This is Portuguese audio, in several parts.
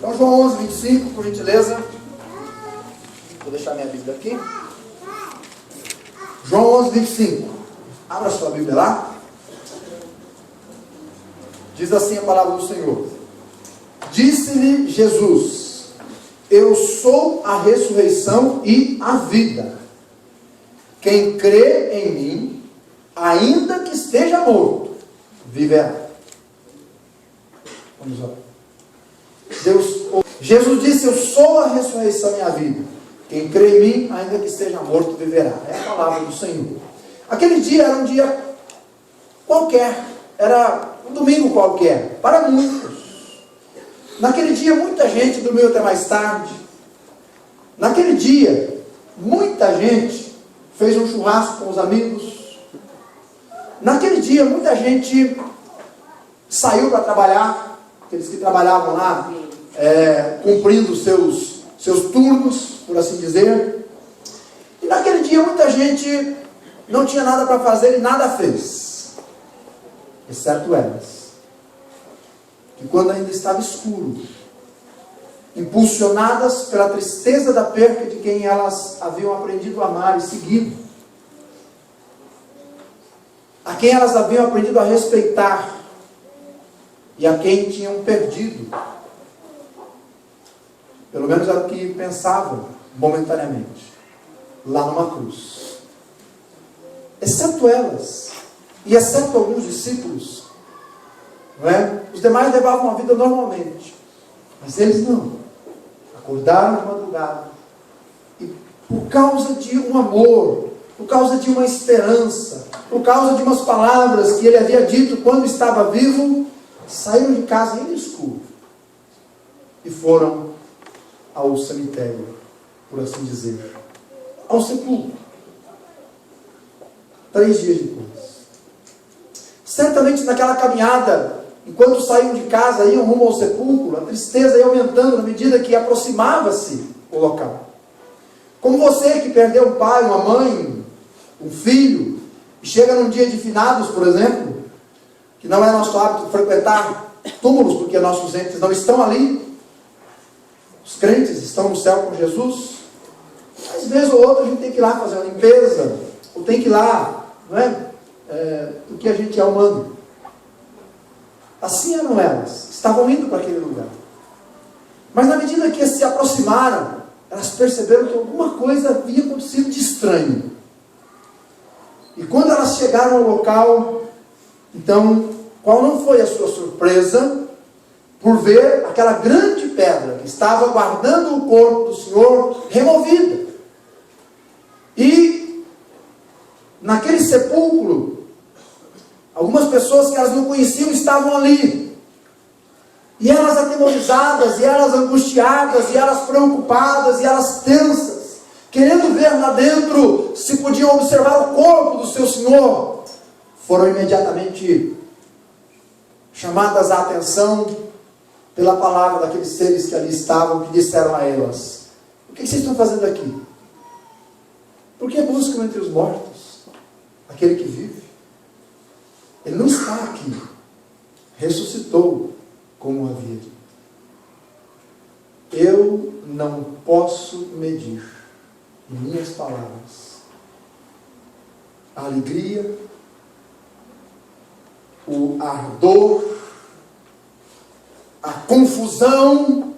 Então, João 11, 25, por gentileza. Vou deixar minha Bíblia aqui. João 11, 25. Abra sua Bíblia lá. Diz assim a palavra do Senhor. Disse-lhe Jesus: eu sou a ressurreição e a vida. Quem crê em mim, ainda que esteja morto, viverá. Vamos lá. Jesus disse: eu sou a ressurreição e a vida. Quem crê em mim, ainda que esteja morto, viverá. É a palavra do Senhor. Aquele dia era um dia qualquer. Era um domingo qualquer. Para muitos. Naquele dia, muita gente dormiu até mais tarde. Naquele dia, muita gente fez um churrasco com os amigos. Naquele dia, muita gente saiu para trabalhar. Aqueles que trabalhavam lá, cumprindo seus turnos, por assim dizer. E naquele dia, muita gente não tinha nada para fazer e nada fez. Exceto elas. Que quando ainda estava escuro, impulsionadas pela tristeza da perca de quem elas haviam aprendido a amar e seguido, a quem elas haviam aprendido a respeitar e a quem tinham perdido, pelo menos era o que pensavam momentaneamente, lá numa cruz. Exceto elas, e exceto alguns discípulos, não é? Os demais levavam a vida normalmente, mas eles não. Acordaram de madrugada e, por causa de um amor, por causa de uma esperança, por causa de umas palavras que ele havia dito quando estava vivo, saíram de casa ainda escuro e foram ao cemitério, por assim dizer, ao sepulcro. 3 dias depois. Certamente naquela caminhada, enquanto saíam de casa, iam rumo ao sepulcro, a tristeza ia aumentando na medida que aproximava-se o local. Como você que perdeu um pai, uma mãe, um filho, e chega num dia de finados, por exemplo, que não é nosso hábito frequentar túmulos, porque nossos entes não estão ali, os crentes estão no céu com Jesus, às vezes ou outra a gente tem que ir lá fazer uma limpeza, ou tem que ir lá, não é? Porque a gente é humano. Assim eram elas, estavam indo para aquele lugar. Mas na medida que se aproximaram, elas perceberam que alguma coisa havia acontecido de estranho. E quando elas chegaram ao local, então, qual não foi a sua surpresa por ver aquela grande pedra que estava guardando o corpo do Senhor removida? E naquele sepulcro, algumas pessoas que elas não conheciam estavam ali. E elas atemorizadas, e elas angustiadas, e elas preocupadas, e elas tensas, querendo ver lá dentro se podiam observar o corpo do seu Senhor, foram imediatamente chamadas a atenção pela palavra daqueles seres que ali estavam, que disseram a elas: o que vocês estão fazendo aqui? Por que buscam entre os mortos aquele que vive? Ele não está aqui, ressuscitou, como havia dito. Eu não posso medir, em minhas palavras, a alegria, o ardor, a confusão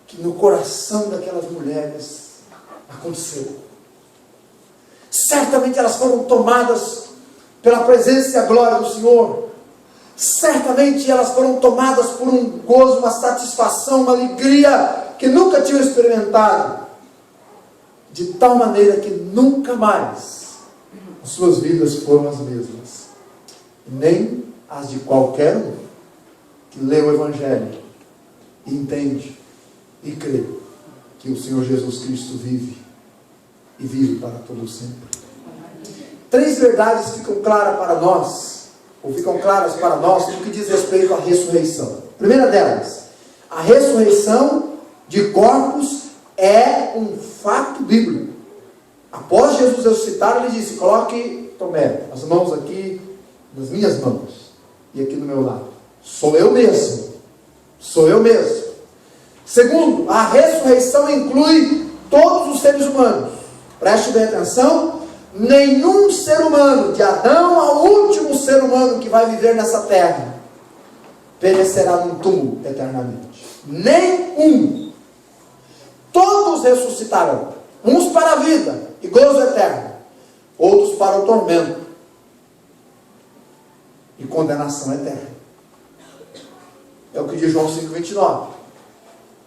que no coração daquelas mulheres aconteceu. Certamente elas foram tomadas pela presença e a glória do Senhor. Certamente elas foram tomadas por um gozo, uma satisfação, uma alegria que nunca tinham experimentado, de tal maneira que nunca mais as suas vidas foram as mesmas, nem as de qualquer um que lê o Evangelho e entende e crê que o Senhor Jesus Cristo vive e vive para todo sempre. 3 verdades ficam claras para nós, ou ficam claras para nós, no que diz respeito à ressurreição. Primeira delas, a ressurreição de corpos é um fato bíblico. Após Jesus ressuscitar, ele disse: coloque, Tomé, as mãos aqui nas minhas mãos e aqui do meu lado. Sou eu mesmo. Sou eu mesmo. Segundo, a ressurreição inclui todos os seres humanos. Preste bem atenção, nenhum ser humano, de Adão ao último ser humano que vai viver nessa terra, perecerá num túmulo eternamente. Nenhum. Todos ressuscitarão, uns para a vida e gozo eterno, outros para o tormento e condenação eterna. É o que diz João 5,29.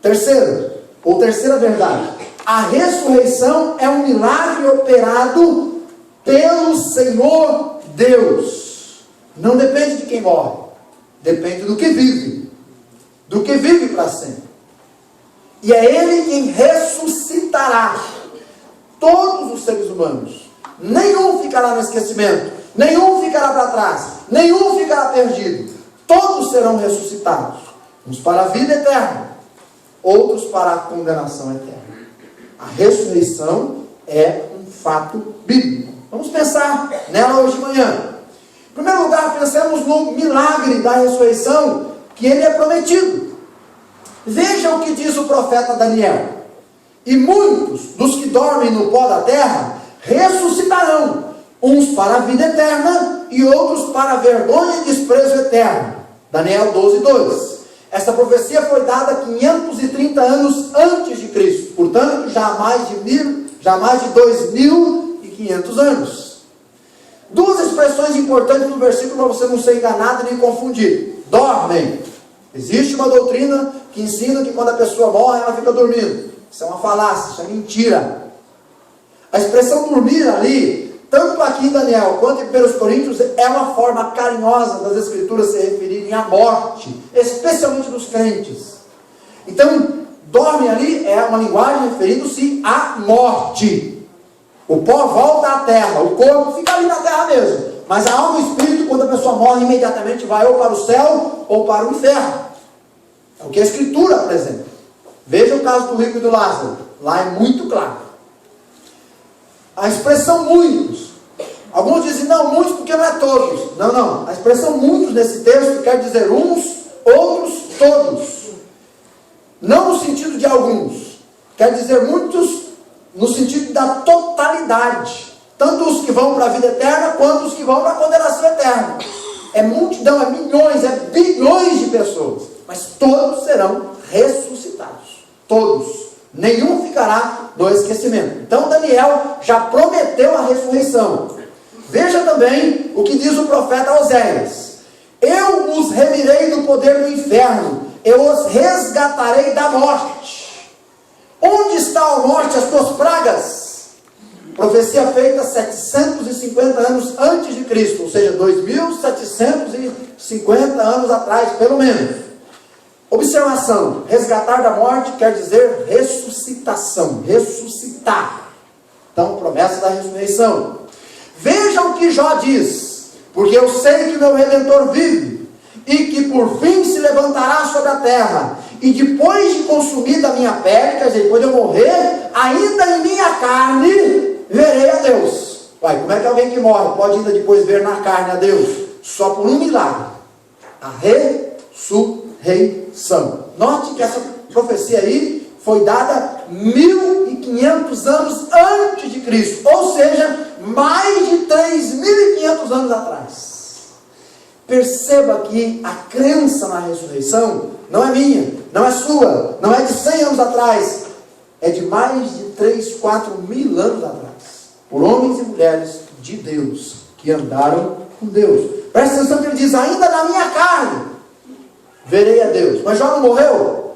Terceira verdade, a ressurreição é um milagre operado pelo Senhor Deus. Não depende de quem morre, depende do que vive para sempre. E é Ele quem ressuscitará todos os seres humanos. Nenhum ficará no esquecimento, nenhum ficará para trás, nenhum ficará perdido. Todos serão ressuscitados, uns para a vida eterna, outros para a condenação eterna. A ressurreição é um fato bíblico. Vamos pensar nela hoje de manhã. Em primeiro lugar, pensemos no milagre da ressurreição, que ele é prometido. Veja o que diz o profeta Daniel: e muitos dos que dormem no pó da terra ressuscitarão, uns para a vida eterna e outros para a vergonha e desprezo eterno. Daniel 12:2. Esta profecia foi dada 530 anos antes de Cristo, portanto já há mais de 2.500 anos. Duas expressões importantes no versículo para você não ser enganado nem confundido. Dormem. Existe uma doutrina que ensina que quando a pessoa morre ela fica dormindo. Isso é uma falácia, isso é mentira. A expressão dormir ali, tanto aqui em Daniel quanto em 1 Coríntios, é uma forma carinhosa das Escrituras se referirem à morte, especialmente dos crentes. Então, dorme ali é uma linguagem referindo-se à morte. O pó volta à terra, o corpo fica ali na terra mesmo. Mas a alma e o espírito, quando a pessoa morre, imediatamente vai ou para o céu ou para o inferno. É o que a Escritura apresenta. Veja o caso do rico e do Lázaro. Lá é muito claro. A expressão muitos. Alguns dizem, não, muitos porque não é todos. Não. A expressão muitos nesse texto quer dizer uns, outros, todos. Não no sentido de alguns. Quer dizer muitos no sentido da totalidade. Tanto os que vão para a vida eterna, quanto os que vão para a condenação eterna. É multidão, é milhões, é bilhões de pessoas. Mas todos serão ressuscitados. Todos. Nenhum ficará no esquecimento. Então Daniel já prometeu a ressurreição. Veja também o que diz o profeta Oséias: eu os remirei do poder do inferno, eu os resgatarei da morte. Onde está, a morte, as tuas pragas? Profecia feita 750 anos antes de Cristo, ou seja, 2.750 anos atrás, pelo menos. Observação: resgatar da morte quer dizer ressuscitação, ressuscitar. Então, promessa da ressurreição. Veja o que Jó diz: porque eu sei que meu Redentor vive, e que por fim se levantará sobre a terra, e depois de consumida a minha pele, quer dizer, depois de eu morrer, ainda em minha carne verei a Deus. Uai, como é que alguém que morre pode ainda depois ver na carne a Deus? Só por um milagre: a ressurreição. Note que essa profecia aí foi dada 1.500 anos antes de Cristo, ou seja, mais de 3.500 anos atrás. Perceba que a crença na ressurreição não é minha, não é sua, não é de 100 anos atrás, é de mais de 3, 4 mil anos atrás, por homens e mulheres de Deus, que andaram com Deus. Presta atenção que ele diz: ainda na minha carne verei a Deus. Mas já não morreu?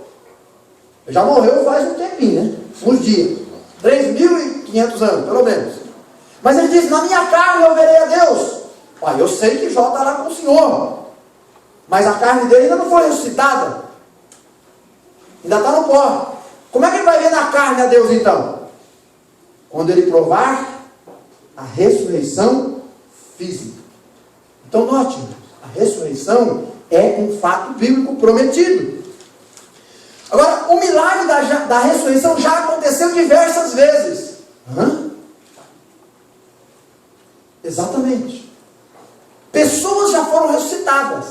Já morreu faz um tempinho, né? Uns dias. 3.500 anos, pelo menos. Mas ele diz: na minha carne eu verei a Deus. Olha, eu sei que Jó está lá com o Senhor, mas a carne dele ainda não foi ressuscitada. Ainda está no pó. Como é que ele vai ver na carne a Deus então? Quando ele provar a ressurreição física. Então note, a ressurreição é um fato bíblico prometido. Agora, o milagre da ressurreição já aconteceu diversas vezes. Exatamente. Pessoas já foram ressuscitadas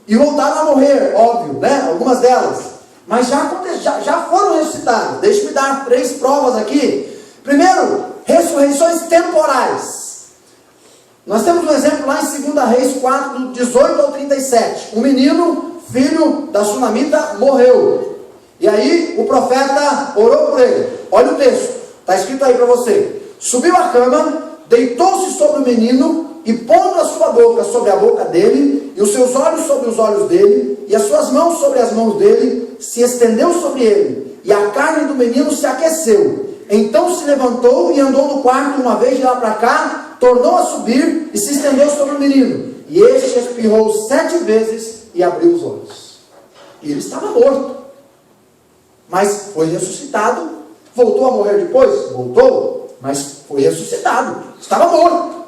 e voltaram a morrer, óbvio, né? Algumas delas. Mas já ressuscitadas. Deixe-me dar 3 provas aqui. Primeiro, ressurreições temporais. Nós temos um exemplo lá em 2 Reis 4, do 18 ao 37. Um menino, filho da sunamita, morreu. E aí o profeta orou por ele. Olha o texto, está escrito aí para você. Subiu à cama, deitou-se sobre o menino, e pondo a sua boca sobre a boca dele, e os seus olhos sobre os olhos dele, e as suas mãos sobre as mãos dele, se estendeu sobre ele, e a carne do menino se aqueceu. Então se levantou e andou no quarto uma vez de lá para cá, tornou a subir e se estendeu sobre o menino. E este espirrou 7 vezes e abriu os olhos. E ele estava morto. Mas foi ressuscitado. Voltou a morrer depois? Voltou. Mas foi ressuscitado. Estava morto.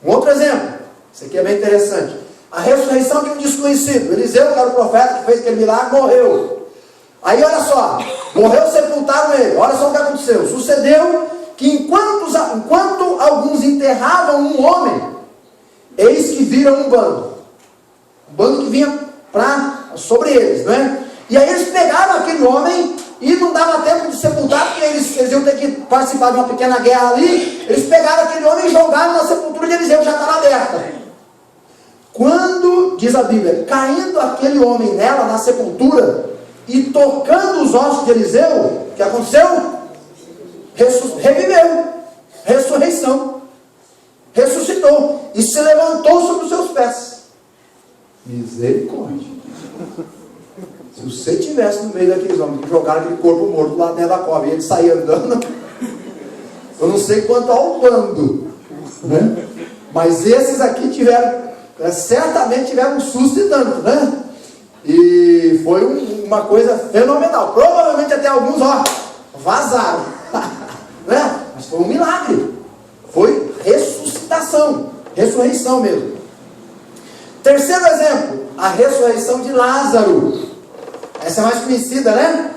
Um outro exemplo. Isso aqui é bem interessante. A ressurreição de um desconhecido. Eliseu, que era o profeta que fez aquele milagre, morreu. Aí olha só. Morreu, sepultaram ele. Olha só o que aconteceu. Sucedeu que enquanto alguns enterravam um homem, eis que viram um bando. Um bando que vinha sobre eles, não é? E aí eles pegaram aquele homem e não dava tempo de sepultar, porque eles iam ter que participar de uma pequena guerra ali. Eles pegaram aquele homem e jogaram na sepultura de Eliseu, já estava aberta. Quando, diz a Bíblia, caindo aquele homem nela, na sepultura, e tocando os ossos de Eliseu, o que aconteceu? Reviveu. Ressurreição. Ressuscitou. E se levantou sobre os seus pés. Misericórdia. Se você estivesse no meio daqueles homens que jogaram aquele corpo morto lá dentro da cova e ele saía andando, eu não sei quanto ao bando, né? Mas esses aqui certamente tiveram um susto e tanto, né? E foi uma coisa fenomenal. Provavelmente até alguns, vazaram, né? Mas foi um milagre. Foi ressuscitação, ressurreição mesmo. Terceiro exemplo, a ressurreição de Lázaro. Essa é mais conhecida, né?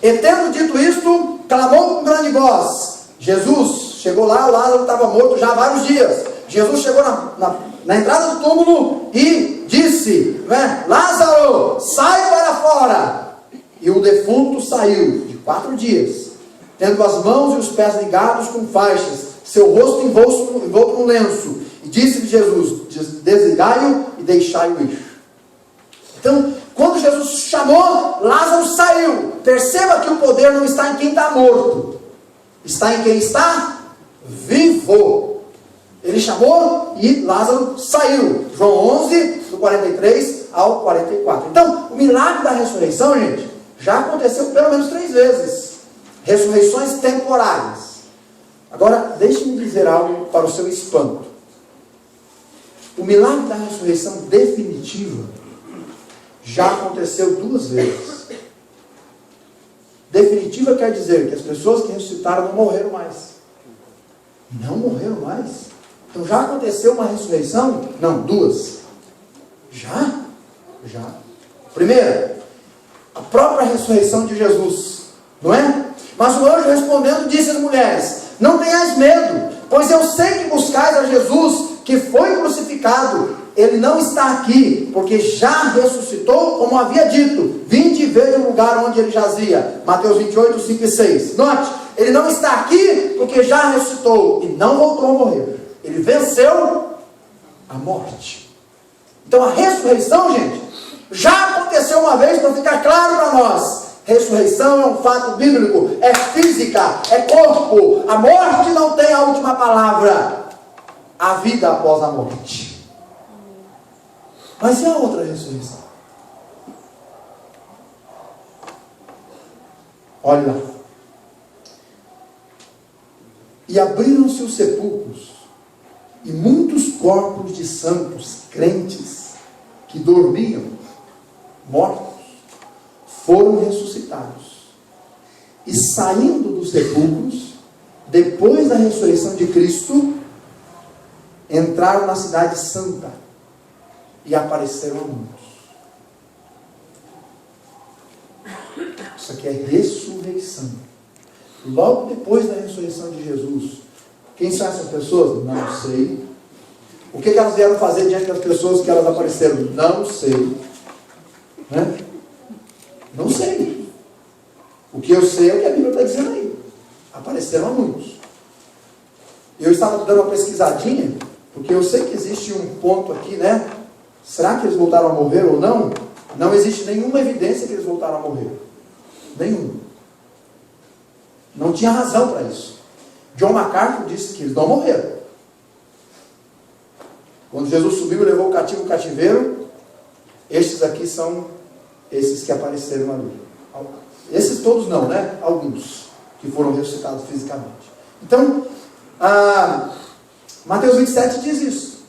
E tendo dito isto, clamou com grande voz. Jesus chegou lá, o Lázaro estava morto já há vários dias. Jesus chegou na entrada do túmulo e disse, né? Lázaro, sai para fora. E o defunto saiu de 4 dias, tendo as mãos e os pés ligados com faixas, seu rosto envolto num lenço. E disse-lhe Jesus, desligai-o e deixai-o ir. Então, quando Jesus chamou, Lázaro saiu. Perceba que o poder não está em quem está morto. Está em quem está vivo. Ele chamou e Lázaro saiu. João 11, do 43 ao 44. Então, o milagre da ressurreição, gente, já aconteceu pelo menos 3 vezes. Ressurreições temporárias. Agora, deixe-me dizer algo para o seu espanto. O milagre da ressurreição definitiva já aconteceu 2 vezes. Definitiva quer dizer que as pessoas que ressuscitaram não morreram mais. Não morreram mais? Então já aconteceu uma ressurreição? Não, 2. Já? Já. Primeira, a própria ressurreição de Jesus, não é? Mas o anjo respondendo disse às mulheres, não tenhais medo, pois eu sei que buscais a Jesus, que foi crucificado. Ele não está aqui, porque já ressuscitou, como havia dito. Vinde e veja o lugar onde ele jazia. Mateus 28, 5 e 6. Note, ele não está aqui, porque já ressuscitou, e não voltou a morrer. Ele venceu a morte. Então a ressurreição, gente, já aconteceu uma vez, para ficar claro para nós. Ressurreição é um fato bíblico, é física, é corpo. A morte não tem a última palavra. A vida após a morte. Mas e a outra ressurreição? Olha lá. E abriram-se os sepulcros, e muitos corpos de santos, crentes, que dormiam, mortos, foram ressuscitados. E saindo dos sepulcros, depois da ressurreição de Cristo, entraram na cidade santa e apareceram a muitos. Isso aqui é ressurreição. Logo depois da ressurreição de Jesus, quem são essas pessoas? Não sei. O que elas vieram fazer diante das pessoas que elas apareceram? Não sei. Né? Não sei. O que eu sei é o que a Bíblia está dizendo aí. Apareceram a muitos. Eu estava dando uma pesquisadinha, porque eu sei que existe um ponto aqui, né? Será que eles voltaram a morrer ou não? Não existe nenhuma evidência que eles voltaram a morrer. Nenhuma. Não tinha razão para isso. John MacArthur disse que eles não morreram. Quando Jesus subiu e levou o cativo ao cativeiro, estes aqui são esses que apareceram ali. Esses todos não, né? Alguns que foram ressuscitados fisicamente. Então, Mateus 27 diz isso.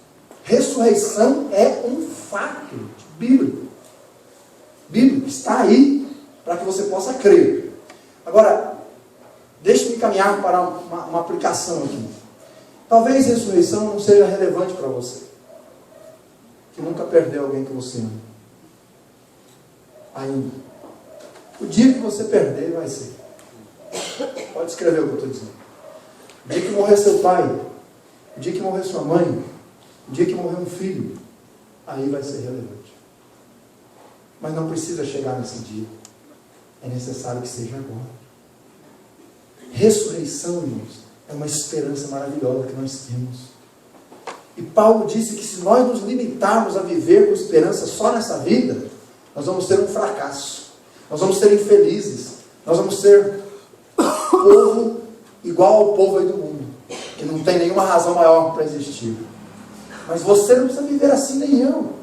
Ressurreição é um fato bíblico. Bíblico, está aí para que você possa crer. Agora, deixe-me caminhar para uma aplicação aqui. Talvez ressurreição não seja relevante para você, que nunca perdeu alguém que você ama. Ainda. O dia que você perder, vai ser. Pode escrever o que eu estou dizendo. O dia que morrer seu pai, o dia que morrer sua mãe, o dia que morrer um filho, aí vai ser relevante. Mas não precisa chegar nesse dia. É necessário que seja agora. Ressurreição, irmãos, é uma esperança maravilhosa que nós temos. E Paulo disse que se nós nos limitarmos a viver com esperança só nessa vida, nós vamos ter um fracasso. Nós vamos ser infelizes. Nós vamos ser povo igual ao povo aí do mundo, que não tem nenhuma razão maior para existir. Mas você não precisa viver assim, nem eu.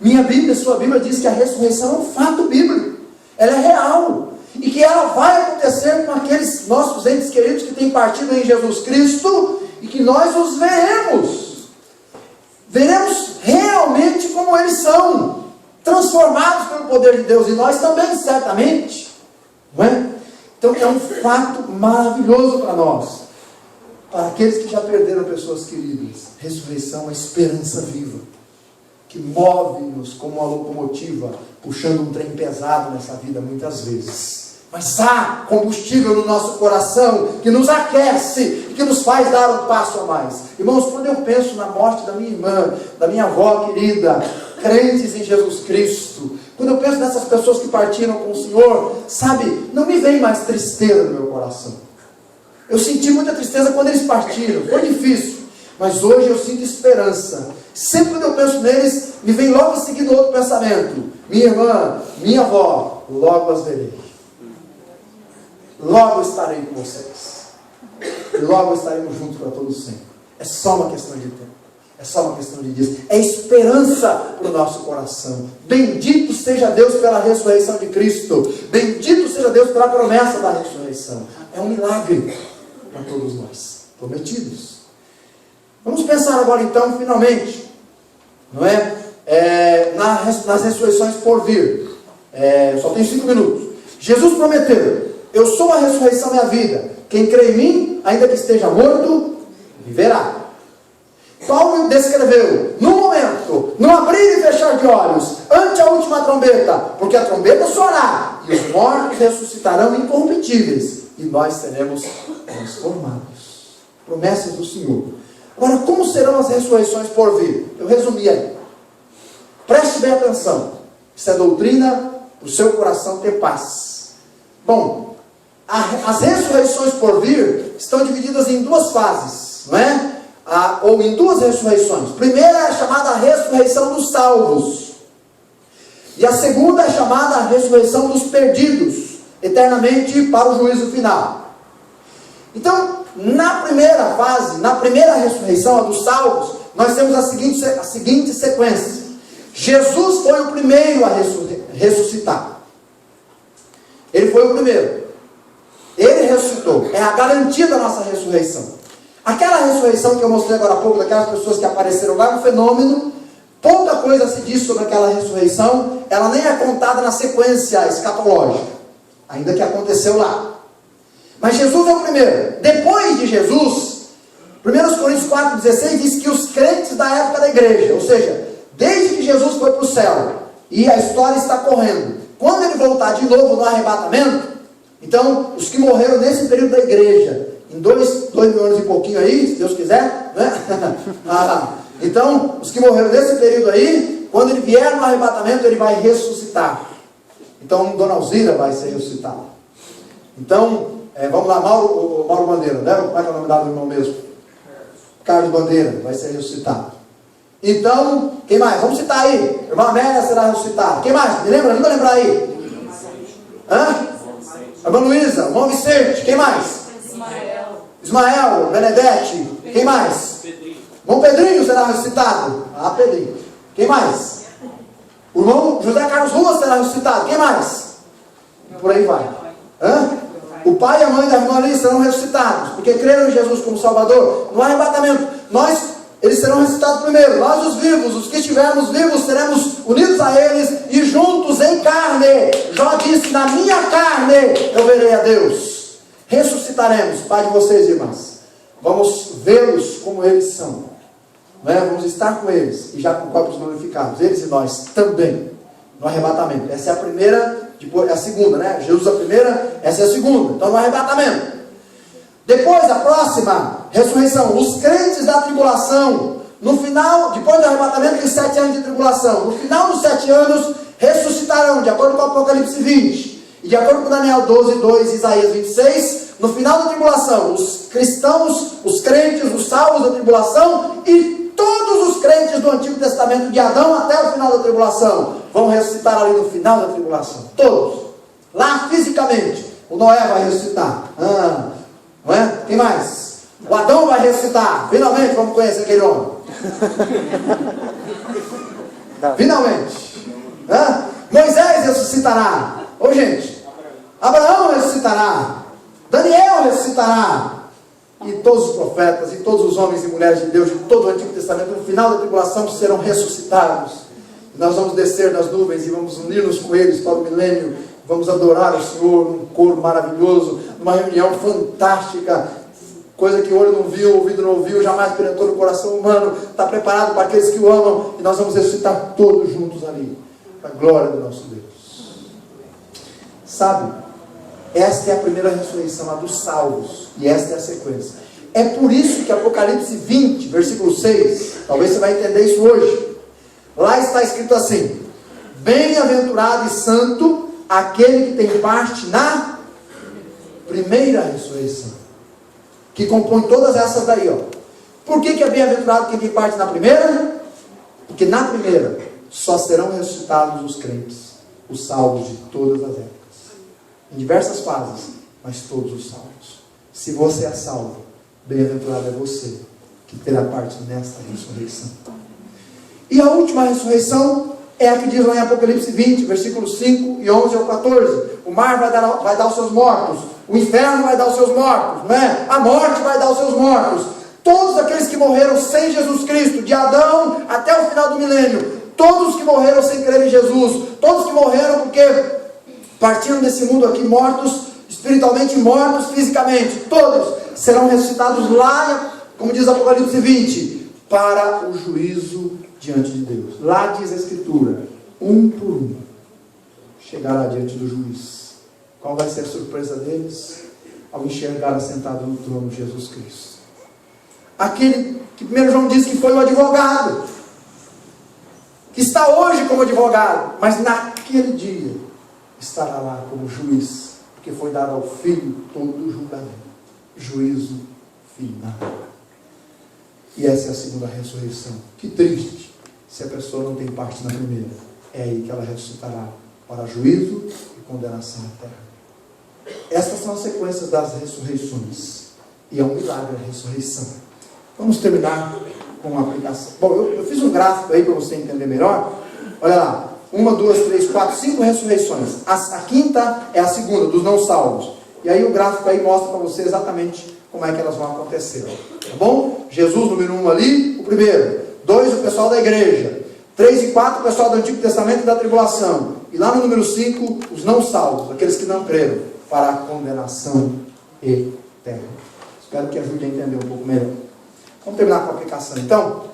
Minha Bíblia, sua Bíblia diz que a ressurreição é um fato bíblico. Ela é real. E que ela vai acontecer com aqueles nossos entes queridos que têm partido em Jesus Cristo e que nós os veremos. Veremos realmente como eles são, transformados pelo poder de Deus, e nós também, certamente. Não é? Então é um fato maravilhoso para nós. Para aqueles que já perderam pessoas queridas, ressurreição é uma esperança viva, que move-nos como uma locomotiva, puxando um trem pesado nessa vida muitas vezes. Mas há combustível no nosso coração, que nos aquece, e que nos faz dar um passo a mais. Irmãos, quando eu penso na morte da minha irmã, da minha avó querida, crentes em Jesus Cristo, quando eu penso nessas pessoas que partiram com o Senhor, sabe, não me vem mais tristeza no meu coração. Eu senti muita tristeza quando eles partiram, foi difícil, mas hoje eu sinto esperança. Sempre quando eu penso neles, me vem logo em seguida outro pensamento: minha irmã, minha avó, logo as verei. Logo estarei com vocês. E logo estaremos juntos para todo sempre. É só uma questão de tempo. É só uma questão de dias. É esperança para o nosso coração. Bendito seja Deus pela ressurreição de Cristo. Bendito seja Deus pela promessa da ressurreição. É um milagre para todos nós, prometidos. Vamos pensar agora então, finalmente, não é? Nas ressurreições por vir. Só tem 5 minutos. Jesus prometeu: eu sou a ressurreição e a vida. Quem crê em mim, ainda que esteja morto, viverá. Paulo descreveu, no momento, no abrir e fechar de olhos, ante a última trombeta, porque a trombeta soará, e os mortos ressuscitarão incorruptíveis, e nós seremos transformados. Promessas do Senhor. Agora, como serão as ressurreições por vir? Eu resumi aí. Preste bem atenção. Isso é doutrina para o seu coração ter paz. Bom, as ressurreições por vir estão divididas em 2 fases, não é? Ou em 2 ressurreições. Primeira é a chamada ressurreição dos salvos. E a segunda é a chamada ressurreição dos perdidos, eternamente para o juízo final. Então, na primeira fase, na primeira ressurreição, a dos salvos, nós temos a seguinte sequência. Jesus foi o primeiro a ressuscitar. Ele foi o primeiro. Ele ressuscitou. É a garantia da nossa ressurreição. Aquela ressurreição que eu mostrei agora há pouco, daquelas pessoas que apareceram lá, é um fenômeno. Pouca coisa se diz sobre aquela ressurreição. Ela nem é contada na sequência escatológica, ainda que aconteceu lá. Mas Jesus é o primeiro. Depois de Jesus, 1 Coríntios 4,16 diz que os crentes da época da igreja, ou seja, desde que Jesus foi para o céu, e a história está correndo, quando ele voltar de novo no arrebatamento, então, os que morreram nesse período da igreja, em 2 mil anos e pouquinho aí, se Deus quiser, né? Então, os que morreram nesse período aí, quando ele vier no arrebatamento, ele vai ressuscitar. Então, Dona Alzira vai ser ressuscitada. Então, vamos lá, Mauro Bandeira, né? Como é que é o nome do irmão mesmo? Carlos Bandeira, vai ser ressuscitado. Então, quem mais? Vamos citar aí. Irmã Amélia será ressuscitada. Quem mais? Me lembra? Não vou lembrar aí. Hã? Irmã Luísa, irmão Vicente. Quem mais? Ismael, Benedete. Quem mais? Irmão Pedrinho será ressuscitado. Ah, Pedrinho. Quem mais? O irmão José Carlos Ruas será ressuscitado. Quem mais? Por aí vai. Hã? O pai e a mãe da irmã ali serão ressuscitados, porque creram em Jesus como Salvador. No arrebatamento, eles serão ressuscitados primeiro. Nós, os vivos, os que estivermos vivos, seremos unidos a eles e juntos em carne. Jó disse: na minha carne eu verei a Deus. Ressuscitaremos, pai de vocês, irmãs. Vamos vê-los como eles são. Vamos estar com eles e já com corpos glorificados, eles e nós também, no arrebatamento. Essa é a primeira, depois é a segunda, né? Jesus a primeira, essa é a segunda. Então, no arrebatamento. Depois, a próxima ressurreição, os crentes da tribulação, no final, depois do arrebatamento, tem 7 anos de tribulação. No final dos 7 anos, ressuscitarão, de acordo com o Apocalipse 20, e de acordo com Daniel 12, 2 e Isaías 26, no final da tribulação, os cristãos, os crentes, os salvos da tribulação e todos os crentes do Antigo Testamento, de Adão até o final da tribulação, vão ressuscitar ali no final da tribulação. Todos. Lá fisicamente. O Noé vai ressuscitar. Não é? Quem mais? O Adão vai ressuscitar. Finalmente vamos conhecer aquele homem. Finalmente. Moisés ressuscitará. Ô gente. Abraão ressuscitará. Daniel ressuscitará. E todos os profetas, e todos os homens e mulheres de Deus, de todo o Antigo Testamento, no final da tribulação, serão ressuscitados. E nós vamos descer das nuvens e vamos unir-nos com eles para o milênio. Vamos adorar o Senhor num coro maravilhoso, numa reunião fantástica, coisa que o olho não viu, o ouvido não ouviu, jamais penetrou no coração humano. Está preparado para aqueles que o amam, e nós vamos ressuscitar todos juntos ali, para a glória do nosso Deus. Sabe? Esta é a primeira ressurreição, a dos salvos. E esta é a sequência. É por isso que Apocalipse 20, versículo 6, talvez você vai entender isso hoje. Lá está escrito assim: bem-aventurado e santo aquele que tem parte na primeira ressurreição. Que compõe todas essas daí, ó. Por que é bem-aventurado quem tem parte na primeira? Porque na primeira só serão ressuscitados os crentes, os salvos de todas as épocas. Em diversas fases, mas todos os salvos. Se você é salvo, bem-aventurado é você que terá parte nesta ressurreição. E a última ressurreição é a que diz lá em Apocalipse 20, versículos 5 e 11 ao 14. O mar vai dar os seus mortos, o inferno vai dar os seus mortos, não é? A morte vai dar os seus mortos. Todos aqueles que morreram sem Jesus Cristo, de Adão até o final do milênio, todos que morreram sem crer em Jesus, todos que morreram porque partiram desse mundo aqui mortos, espiritualmente mortos, fisicamente, todos serão ressuscitados lá, como diz Apocalipse 20, para o juízo diante de Deus. Lá diz a Escritura, um por um, chegará diante do juiz. Qual vai ser a surpresa deles? Ao enxergar assentado no trono Jesus Cristo. Aquele que 1 João diz que foi o advogado, que está hoje como advogado, mas naquele dia estará lá como juiz, porque foi dado ao Filho todo o julgamento, juízo final. E essa é a segunda ressurreição. Que triste se a pessoa não tem parte na primeira. É aí que ela ressuscitará para juízo e condenação eterna. Estas são as sequências das ressurreições. E é um milagre a ressurreição. Vamos terminar com uma aplicação. Bom, eu fiz um gráfico aí para você entender melhor. Olha lá. 1, 2, 3, 4, 5 ressurreições. A quinta é a segunda, dos não salvos. E aí o gráfico aí mostra para você exatamente como é que elas vão acontecer. Tá bom? Jesus, número 1 ali, o primeiro. 2, o pessoal da igreja. 3 e 4, o pessoal do Antigo Testamento e da tribulação. E lá no número 5, os não salvos, aqueles que não creram, para a condenação eterna. Espero que ajude a entender um pouco melhor. Vamos terminar com a aplicação então.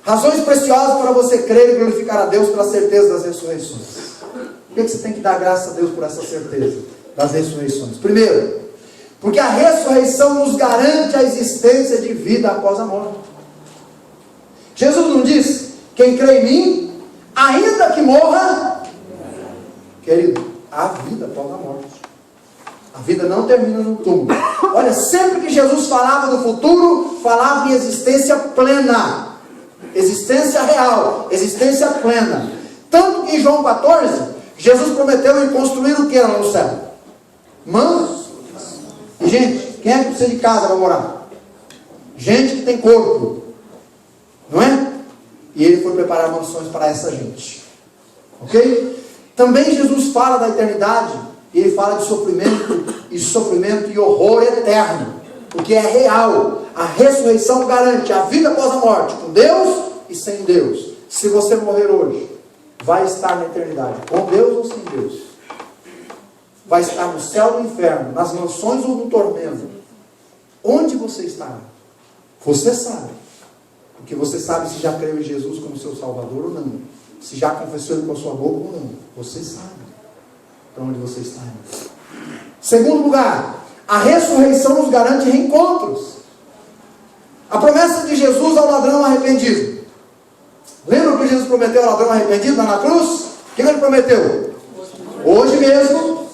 Razões preciosas para você crer e glorificar a Deus pela certeza das ressurreições. Por que você tem que dar graças a Deus por essa certeza das ressurreições? Primeiro, porque a ressurreição nos garante a existência de vida após a morte. Jesus não disse: quem crê em mim, ainda que morra, querido, há vida após a morte. A vida não termina no túmulo. Olha, sempre que Jesus falava do futuro, falava em existência plena. Existência real, existência plena. Tanto que em João 14, Jesus prometeu em construir o que lá no céu? Mansões. E gente, quem é que precisa de casa para morar? Gente que tem corpo, não é? E ele foi preparar mansões para essa gente. Ok? Também Jesus fala da eternidade, e ele fala de sofrimento e horror eterno, porque é real. A ressurreição garante a vida após a morte, com Deus e sem Deus. Se você morrer hoje, vai estar na eternidade, com Deus ou sem Deus. Vai estar no céu ou no inferno, nas mansões ou no tormento. Onde você estará? Você sabe. Porque você sabe se já creu em Jesus como seu Salvador ou não. Se já confessou Ele com a sua boca ou não. Você sabe para onde você está indo. Segundo lugar, a ressurreição nos garante reencontros. A promessa de Jesus ao ladrão arrependido. Lembra o que Jesus prometeu ao ladrão arrependido lá na cruz? O que ele prometeu? Hoje mesmo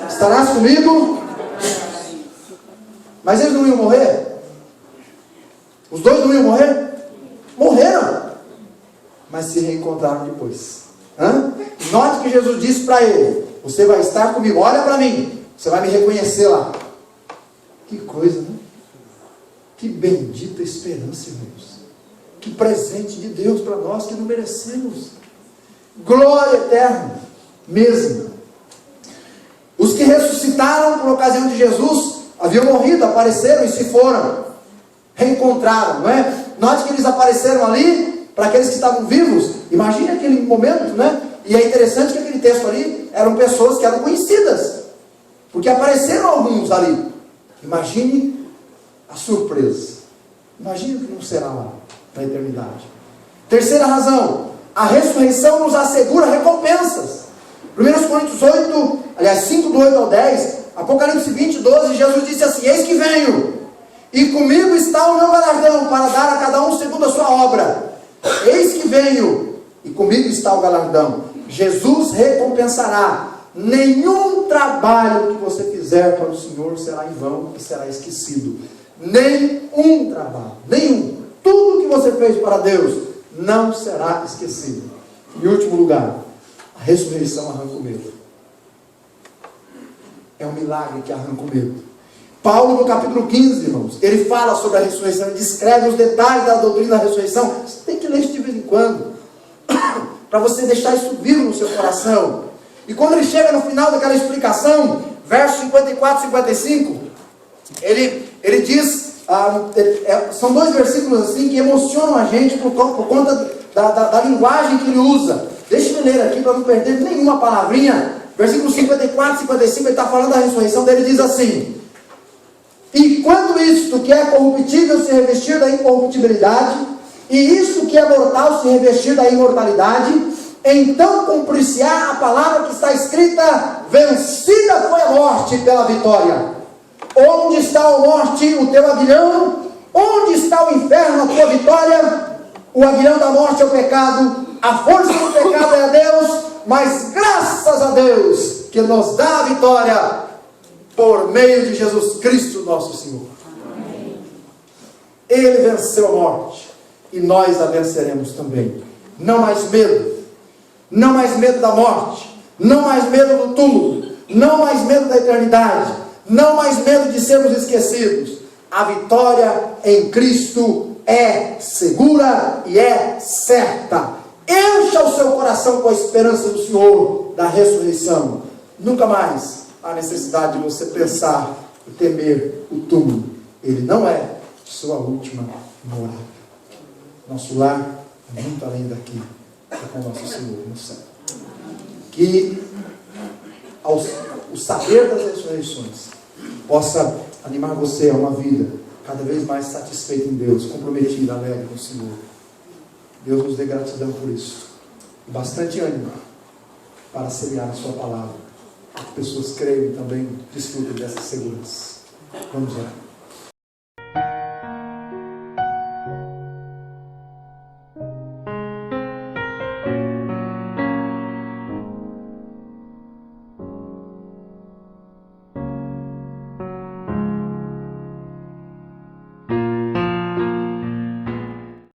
estarás comigo. Mas eles não iam morrer? Os dois não iam morrer? Morreram. Mas se reencontraram depois. Note que Jesus disse para ele: você vai estar comigo, olha para mim, você vai me reconhecer lá. Que coisa, né? Que bendita esperança, irmãos. Que presente de Deus para nós que não merecemos. Glória eterna, mesmo. Os que ressuscitaram por ocasião de Jesus haviam morrido, apareceram e se foram. Reencontraram, não é? Note que eles apareceram ali para aqueles que estavam vivos. Imagine aquele momento, né? E é interessante que aquele texto ali eram pessoas que eram conhecidas, porque apareceram alguns ali. Imagine a surpresa. Imagine o que não será lá na eternidade. Terceira razão, a ressurreição nos assegura recompensas. 1 Coríntios 8, aliás 5, do 8 ao 10, Apocalipse 20, 12, Jesus disse assim: eis que venho, e comigo está o meu galardão, para dar a cada um segundo a sua obra. Eis que venho, e comigo está o galardão. Jesus recompensará. Nenhum trabalho que você fizer para o Senhor será em vão e será esquecido. Nenhum trabalho, nenhum. Tudo que você fez para Deus não será esquecido. Em último lugar, a ressurreição arranca o medo. É um milagre que arranca o medo. Paulo, no capítulo 15, irmãos, ele fala sobre a ressurreição, ele descreve os detalhes da doutrina da ressurreição. Você tem que ler isso de vez em quando, para você deixar isso vivo no seu coração. E quando ele chega no final daquela explicação, versos 54 e 55, ele diz, são dois versículos assim que emocionam a gente por conta da linguagem que ele usa. Deixa eu ler aqui para não perder nenhuma palavrinha. Versículo 54 e 55, ele está falando da ressurreição dele, diz assim: e quando isto que é corruptível se revestir da incorruptibilidade, e isto que é mortal se revestir da imortalidade, então cumprir-se-á a palavra que está escrita: vencida foi a morte pela vitória. Onde está a morte, o teu aguilhão? Onde está o inferno, a tua vitória? O aguilhão da morte é o pecado, a força do pecado é a Deus, mas graças a Deus que nos dá a vitória por meio de Jesus Cristo nosso Senhor. Amém. Ele venceu a morte e nós a venceremos também. Não mais medo, não mais medo da morte, não mais medo do túmulo, não mais medo da eternidade, não mais medo de sermos esquecidos. A vitória em Cristo é segura e é certa. Encha o seu coração com a esperança do Senhor, da ressurreição. Nunca mais há necessidade de você pensar e temer o túmulo. Ele não é sua última morada. Nosso lar é muito além daqui, é com o nosso Senhor no céu. Que o saber das ressurreições possa animar você a uma vida cada vez mais satisfeita em Deus, comprometida, alegre com o Senhor. Deus nos dê gratidão por isso. E bastante ânimo para semear a sua palavra. As pessoas creiam e também desfrutem dessa segurança. Vamos orar.